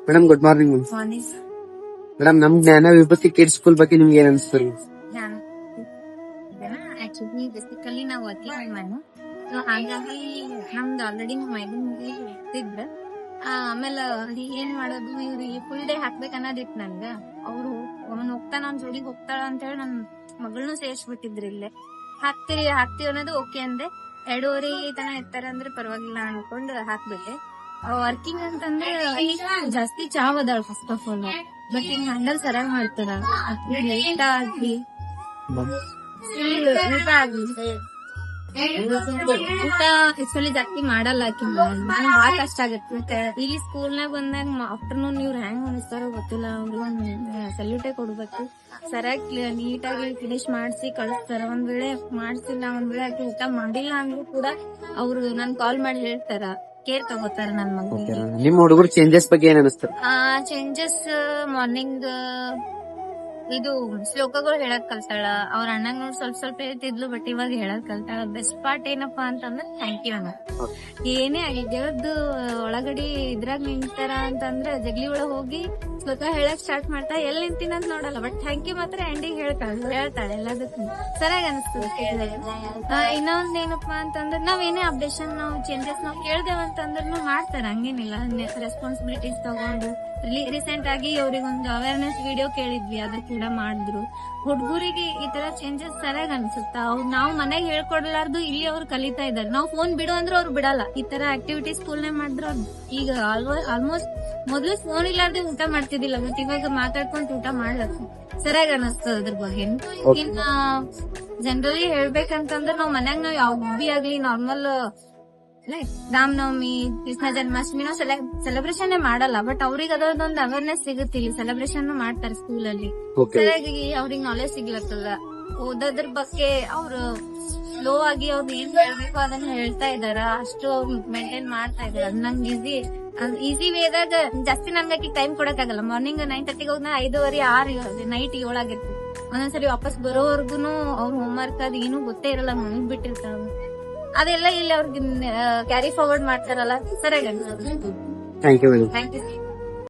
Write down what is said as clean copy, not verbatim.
Madam good morning madam ನಮ್ ಜ್ಞಾನ ವಿಭೂತಿ ಕಿಡ್ಸ್ ಸ್ಕೂಲ್ ಬಗ್ಗೆ ನಿಮ್ಗೆ ಏನ್ ಅನ್ಸ್ತದೆ? ಆಕ್ಚುಲಿ ಬೇಸಿಕಲಿ ನಾವು ವರ್ಕಿಂಗ್ ವುಮೆನ್, ಸೊ ಹಾಗಾಗಿ ನಮ್ದು ಆಲ್ರೆಡಿ ಮೈದನ್ ಇರ್ತಿದ್ರ. ಆಮೇಲೆ ಏನ್ ಮಾಡೋದು, ಇವ್ರಿಗೆ ಫುಲ್ ಡೇ ಹಾಕ್ಬೇಕ ಅನ್ನೋದಿತ್ತು ನನ್ಗ. ಅವ್ರು ಅವ್ನ್ ಹೋಗ್ತಾನ ಅವ್ನ ಜೋಡಿಗೆ ಹೋಗ್ತಾಳ ಅಂತ ಹೇಳಿ ನನ್ ಮಗಳನ್ನೂ ಸೇರ್ಸ್ಬಿಟ್ಟಿದ್ರಿ ಇಲ್ಲೇ. ಹಾಕ್ತೀವಿ ಅನ್ನೋದು ಓಕೆ ಅಂದೆ. 2:30 ತನ ಇರ್ತಾರ ಅಂದ್ರೆ ಪರವಾಗಿಲ್ಲ ಅನ್ಕೊಂಡು ಹಾಕ್ಬಿಟ್ಟೆ. ವರ್ಕಿಂಗ್ ಅಂತಂದ್ರೆ ಜಾಸ್ತಿ ಚಾವ್ ಅದಾಳ ಫಸ್ಟ್ ಆಫ್ ಆಲ್, ಬಟ್ ಹಿಂಗ್ ಹ್ಯಾಂಡಲ್ ಸರಿಯಾಗಿ ಮಾಡ್ತಾರ. ಲೇಟ್ ಆಗ್ಲಿ ಊಟ ಆಗ್ಲಿ ಊಟ ಆಕ್ಚುಲಿ ಜಾಸ್ತಿ ಮಾಡಲ್ಲ ಆಕಿ, ಭಾಳ ಕಷ್ಟ ಆಗತ್ತೆ. ಇಲ್ಲಿ ಸ್ಕೂಲ್ನಾಗ ಬಂದಾಗ ಆಫ್ಟರ್ನೂನ್ ಇವ್ರು ಹೆಂಗ್ ಅನಿಸ್ತಾರೋ ಗೊತ್ತಿಲ್ಲ, ಅವ್ರಿಗೆ ಸಲ್ಯೂಟೇ ಕೊಡ್ಬೇಕು. ಸರಿಯಾಗಿ ನೀಟಾಗಿ ಫಿನಿಶ್ ಮಾಡಿಸಿ ಕಳಿಸ್ತಾರ. ಒಂದ್ ವೇಳೆ ಮಾಡ್ಸಿಲ್ಲ, ಒಂದ್ ವೇಳೆ ಆಕಿ ಊಟ ಮಾಡಿಲ್ಲ ಅಂದ್ರೂ ಕೂಡ ಅವ್ರು ನನ್ ಕಾಲ್ ಮಾಡಿ ಹೇಳ್ತಾರ, ಕೇರ್ ತಗೋತಾರ ನನ್ ಮಗಳಿಗೆ. ನಿಮ್ ಹುಡುಗರು ಚೇಂಜಸ್ ಬಗ್ಗೆ ಏನ್ ಅನಿಸ್ತಾರ? ಚೇಂಜಸ್ ಮಾರ್ನಿಂಗ್ ಇದು ಶ್ಲೋಕಗಳು ಹೇಳಕ್ ಕಲ್ತಾಳ. ಅವ್ರ ಅಣ್ಣಂಗ್ ನೋಡಿ ಸ್ವಲ್ಪ ಹೇಳ್ತಿದ್ಲು, ಬಟ್ ಇವಾಗ ಹೇಳಕ್ ಕಲ್ತಾಳ. ಬೆಸ್ಟ್ ಪಾರ್ಟ್ ಏನಪ್ಪಾ ಅಂತಂದ್ರೆ ಥ್ಯಾಂಕ್ ಯು ಅನ್ನ. ಏನೇ ಆಗಲಿ ದೇವ್ರದ್ದು ಒಳಗಡೆ ಇದ್ರಾಗ ನಿಂತಾರ ಅಂತಂದ್ರೆ ಜಗ್ಲಿ ಒಳಗ್ ಹೋಗಿ ಶ್ಲೋಕ ಹೇಳಕ್ ಸ್ಟಾರ್ಟ್ ಮಾಡ್ತಾ ಎಲ್ಲಿ ನಿಂತಿನ ಅಂತ ನೋಡಲ್ಲ, ಬಟ್ ಥ್ಯಾಂಕ್ ಯು ಮಾತ್ರ ಎಂಡಿಗೆ ಹೇಳ್ತಾಳೆ ಎಲ್ಲದಕ್ಕೂ. ಸರಿಯಾಗಿ ಅನಿಸ್ತದೆ. ಇನ್ನೊಂದ್ ಏನಪ್ಪಾ ಅಂತಂದ್ರೆ ನಾವ್ ಏನೇ ಅಪ್ಡೇಷನ್ ನಾವು ಚೇಂಜಸ್ ನಾವ್ ಕೇಳ್ದೇವಂತಂದ್ರೂ ಮಾಡ್ತಾರ, ಹಂಗೇನಿಲ್ಲ. ರೆಸ್ಪಾನ್ಸಿಬಿಲಿಟೀಸ್ ತಗೊಂಡು ರೀಸೆಂಟ್ ಆಗಿ ಅವ್ರಿಗೆ ಒಂದು ಅವೇರ್ನೆಸ್ ವಿಡಿಯೋ ಕೇಳಿದ್ವಿ, ಅದ್ರ ಕೂಡ ಮಾಡಿದ್ರು. ಹುಡುಗರಿಗೆ ಈ ತರ ಚೇಂಜಸ್ ಸರಿಯಾಗಿ ಅನ್ಸುತ್ತಾ. ನಾವು ಮನೆಗೆ ಹೇಳ್ಕೊಡ್ಲಾರ್ದು ಇಲ್ಲಿ ಅವ್ರು ಕಲಿತಾ ಇದಾರೆ. ನಾವು ಫೋನ್ ಬಿಡು ಅಂದ್ರೆ ಅವ್ರು ಬಿಡಲ್ಲ. ಈ ತರ ಆಕ್ಟಿವಿಟೀಸ್ ಸ್ಕೂಲ್ನೇ ಮಾಡಿದ್ರು. ಈಗ ಆಲ್ಮೋಸ್ಟ್ ಮೊದ್ಲು ಫೋನ್ ಇಲ್ಲಾರ್ದೆ ಊಟ ಮಾಡ್ತಿದ್ದಿಲ್ಲ, ಬಟ್ ಇವಾಗ ಮಾತಾಡ್ಕೊಂತ ಊಟ ಮಾಡ್ಲಕ್ಕ ಸರಿಯಾಗಿ ಅನಿಸ್ತದ ಅದ್ರ ಬಗ್ಗೆ. ಇನ್ನ ಜನರಲಿ ಹೇಳ್ಬೇಕಂತಂದ್ರೆ ನಾವ್ ಮನ್ಯಾಗ ನಾವ್ ಯಾವ ಬಿ ಆಗ್ಲಿ ನಾರ್ಮಲ್ ರಾಮನವಮಿ, ಕೃಷ್ಣ ಜನ್ಮಾಷ್ಟಮಿ ನಾವು ಸೆಲೆಬ್ರೇಷನ್ ಮಾಡಲ್ಲ, ಬಟ್ ಅವ್ರಿಗೆ ಅದೊಂದು ಅವೇರ್ನೆಸ್ ಸಿಗುತ್ತೆ. ಇಲ್ಲಿ ಸೆಲೆಬ್ರೇಷನ್ ಮಾಡ್ತಾರೆ ಸ್ಕೂಲಲ್ಲಿ. ಸರಿಯಾಗಿ ಅವ್ರಿಗೆ ನಾಲೆಜ್ ಸಿಗ್ಲತ್ತದ. ಓದೋದ್ರ ಬಗ್ಗೆ ಅವ್ರು ಸ್ಲೋ ಆಗಿ ಅವ್ರು ಏನ್ ಹೇಳ್ಬೇಕು ಅದನ್ನ ಹೇಳ್ತಾ ಇದಾರ, ಅಷ್ಟು ಮೇಂಟೈನ್ ಮಾಡ್ತಾ ಇದಾರೆ. ನಂಗೆ ಈಸಿ ವೇದಾಗ ಜಾಸ್ತಿ ನನ್ಗೆ ಟೈಮ್ ಕೊಡಕ್ಕಾಗಲ್ಲ. ಮಾರ್ನಿಂಗ್ 9:30 ಹೋಗ್ 5:30, 6 ನೈಟ್ 7 ಆಗಿರ್ತೀವಿ. ಒಂದೊಂದ್ಸರಿ ವಾಪಸ್ ಬರೋವರ್ಗುನು ಅವ್ರ ಹೋಮ್ ವರ್ಕ್ ಅದ್ ಏನೂ ಗೊತ್ತೇ ಇರಲ್ಲ, ಮನೆಗ್ ಬಿಟ್ಟಿರ್ತಾವ. ಅದೆಲ್ಲ ಇಲ್ಲಿ ಅವ್ರಿಗೆ ಕ್ಯಾರಿ ಫಾರ್ವರ್ಡ್ ಮಾಡ್ತಾರಲ್ಲ, ಸರಿಯಾಗಿ. Thank you madam. Thank you.